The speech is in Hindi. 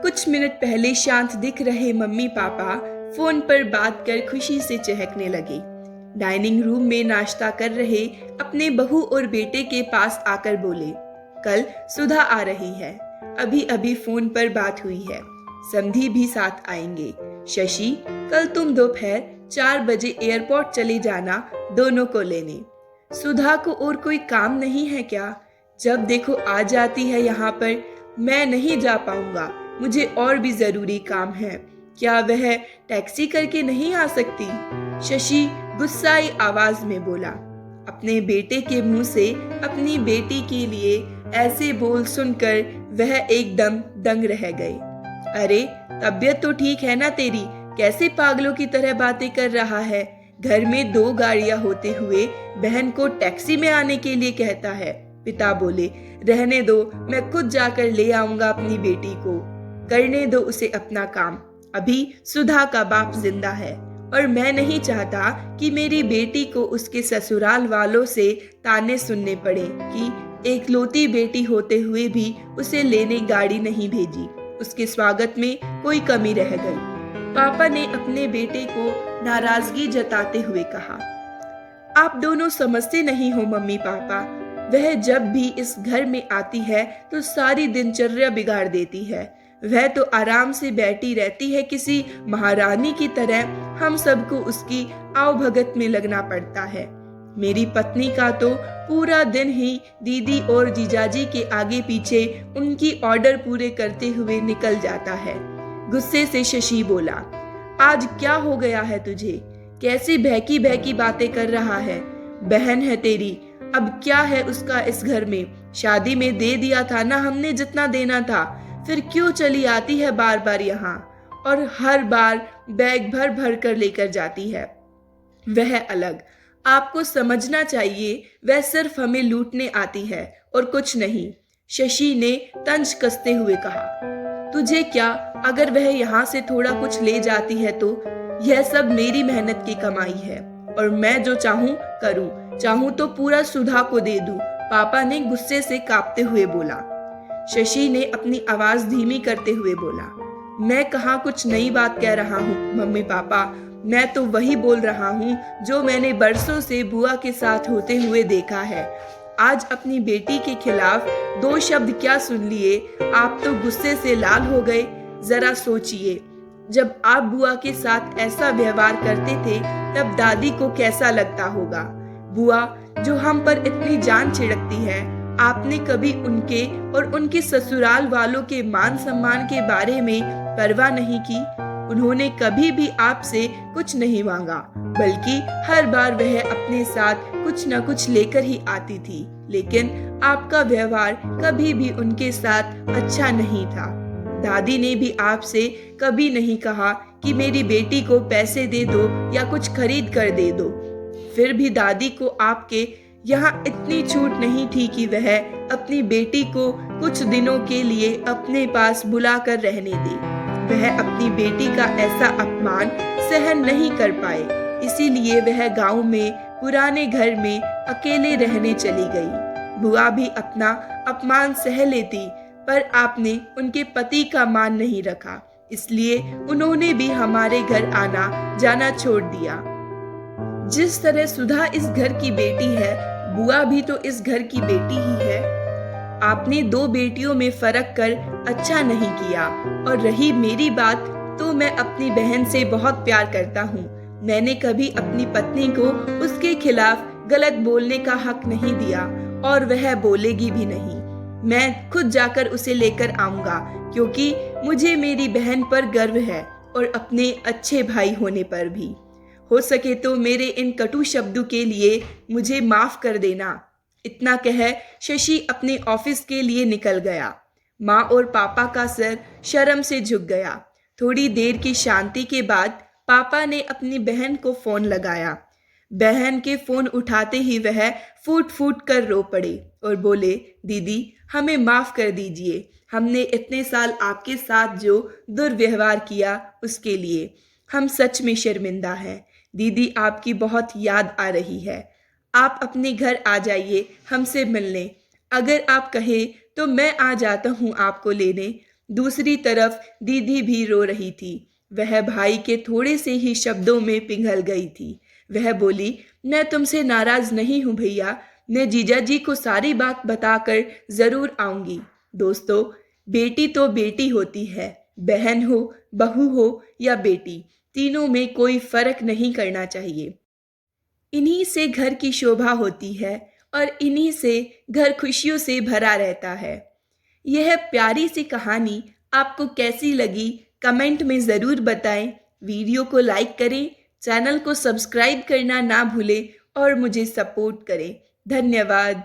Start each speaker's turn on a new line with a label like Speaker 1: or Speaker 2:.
Speaker 1: कुछ मिनट पहले शांत दिख रहे मम्मी पापा फोन पर बात कर खुशी से चहकने लगे। डाइनिंग रूम में नाश्ता कर रहे अपने बहू और बेटे के पास आकर बोले, कल सुधा आ रही है, अभी अभी फोन पर बात हुई है, समधी भी साथ आएंगे। शशि, कल तुम दोपहर 4 बजे एयरपोर्ट चले जाना दोनों को लेने। सुधा को और कोई काम नहीं है क्या? जब देखो आ जाती है यहाँ पर। मैं नहीं जा पाऊंगा, मुझे और भी जरूरी काम है। क्या वह टैक्सी करके नहीं आ सकती? शशि गुस्साई आवाज में बोला। अपने बेटे के मुंह से अपनी बेटी के लिए ऐसे बोल सुनकर वह एकदम दंग रह गए। अरे तबीयत तो ठीक है ना तेरी? कैसे पागलों की तरह बातें कर रहा है? घर में 2 गाड़ियां होते हुए बहन को टैक्सी में आने के लिए कहता है। पिता बोले, रहने दो, मैं खुद जाकर ले आऊंगा अपनी बेटी को। करने दो उसे अपना काम। अभी सुधा का बाप जिंदा है और मैं नहीं चाहता कि मेरी बेटी को उसके ससुराल वालों से ताने सुनने पड़े कि एकलौती बेटी होते हुए भी उसे लेने गाड़ी नहीं भेजी, उसके स्वागत में कोई कमी रह गई। पापा ने अपने बेटे को नाराजगी जताते हुए कहा, आप दोनों समझते नहीं हो मम्मी पापा। वह जब भी इस घर में आती है तो सारी दिनचर्या बिगाड़ देती है। वह तो आराम से बैठी रहती है किसी महारानी की तरह। हम सबको उसकी आवभगत में लगना पड़ता है। मेरी पत्नी का तो पूरा दिन ही दीदी और जीजाजी के आगे पीछे उनकी ऑर्डर पूरे करते हुए निकल जाता है। गुस्से से शशि बोला, आज क्या हो गया है तुझे? कैसी बहकी बहकी बातें कर रहा है? बहन है तेरी, अब क्या है उसका इस घर में? शादी में दे दिया था ना हमने जितना देना था, फिर क्यों चली आती है बार बार यहाँ और हर बार बैग भर भर कर लेकर जाती है? वह अलग। आपको समझना चाहिए, वह सिर्फ हमें लूटने आती है और कुछ नहीं। शशि ने तंज कसते हुए कहा, तुझे क्या, अगर वह यहाँ से थोड़ा कुछ ले जाती है तो? यह सब मेरी मेहनत की कमाई है और मैं जो चाहूं करूं। चाहूं तो पूरा सुधा को दे दूं। पापा ने गुस्से से कांपते हुए बोला। शशि ने अपनी आवाज धीमी करते हुए बोला, मैं कहाँ कुछ नई बात कह रहा हूँ मम्मी पापा। मैं तो वही बोल रहा हूँ जो मैंने बरसों से बुआ के साथ होते हुए देखा है। आज अपनी बेटी के खिलाफ 2 शब्द क्या सुन लिए, आप तो गुस्से से लाल हो गए। जरा सोचिए, जब आप बुआ के साथ ऐसा व्यवहार करते थे तब दादी को कैसा लगता होगा। बुआ जो हम पर इतनी जान छिड़कती है, आपने कभी उनके और उनके ससुराल वालों के मान सम्मान के बारे में परवाह नहीं की। उन्होंने कभी भी आपसे कुछ नहीं मांगा, बल्कि हर बार वह अपने साथ कुछ न कुछ लेकर ही आती थी। लेकिन आपका व्यवहार कभी भी उनके साथ अच्छा नहीं था। दादी ने भी आपसे कभी नहीं कहा कि मेरी बेटी को पैसे दे दो या कुछ खरीद कर दे दो। फिर भी दादी को आपके यहाँ इतनी छूट नहीं थी कि वह अपनी बेटी को कुछ दिनों के लिए अपने पास बुला कर रहने दे। वह अपनी बेटी का ऐसा अपमान सहन नहीं कर पाए, इसीलिए वह गांव में पुराने घर में अकेले रहने चली गई। बुआ भी अपना अपमान सह लेती, पर आपने उनके पति का मान नहीं रखा, इसलिए उन्होंने भी हमारे घर आना जाना छोड़ दिया। जिस तरह सुधा इस घर की बेटी है, बुआ भी तो इस घर की बेटी ही है। आपने 2 बेटियों में फर्क कर अच्छा नहीं किया। और रही मेरी बात, तो मैं अपनी बहन से बहुत प्यार करता हूँ। मैंने कभी अपनी पत्नी को उसके खिलाफ गलत बोलने का हक नहीं दिया और वह बोलेगी भी नहीं। मैं खुद जाकर उसे लेकर आऊंगा, क्योंकि मुझे मेरी बहन पर गर्व है और अपने अच्छे भाई होने पर भी। हो सके तो मेरे इन कटु शब्दों के लिए मुझे माफ कर देना। इतना कह शशि अपने ऑफिस के लिए निकल गया। माँ और पापा का सर शर्म से झुक गया। थोड़ी देर की शांति के बाद पापा ने अपनी बहन को फोन लगाया। बहन के फोन उठाते ही वह फूट फूट कर रो पड़े और बोले, दीदी हमें माफ कर दीजिए, हमने इतने साल आपके साथ जो दुर्व्यवहार किया उसके लिए हम सच में शर्मिंदा हैं। दीदी आपकी बहुत याद आ रही है। आप अपने घर आ जाइए हमसे मिलने। अगर आप कहें तो मैं आ जाता हूँ आपको लेने। दूसरी तरफ दीदी भी रो रही थी। वह भाई के थोड़े से ही शब्दों में पिघल गई थी। वह बोली, मैं तुमसे नाराज नहीं हूँ भैया, मैं जीजा जी को सारी बात बताकर जरूर आऊंगी। दोस्तों, बेटी तो बेटी होती है, बहन हो, बहू हो या बेटी, तीनों में कोई फर्क नहीं करना चाहिए। इन्हीं से घर की शोभा होती है और इन्हीं से घर खुशियों से भरा रहता है। यह प्यारी सी कहानी आपको कैसी लगी, कमेंट में ज़रूर बताएं। वीडियो को लाइक करें, चैनल को सब्सक्राइब करना ना भूलें और मुझे सपोर्ट करें। धन्यवाद।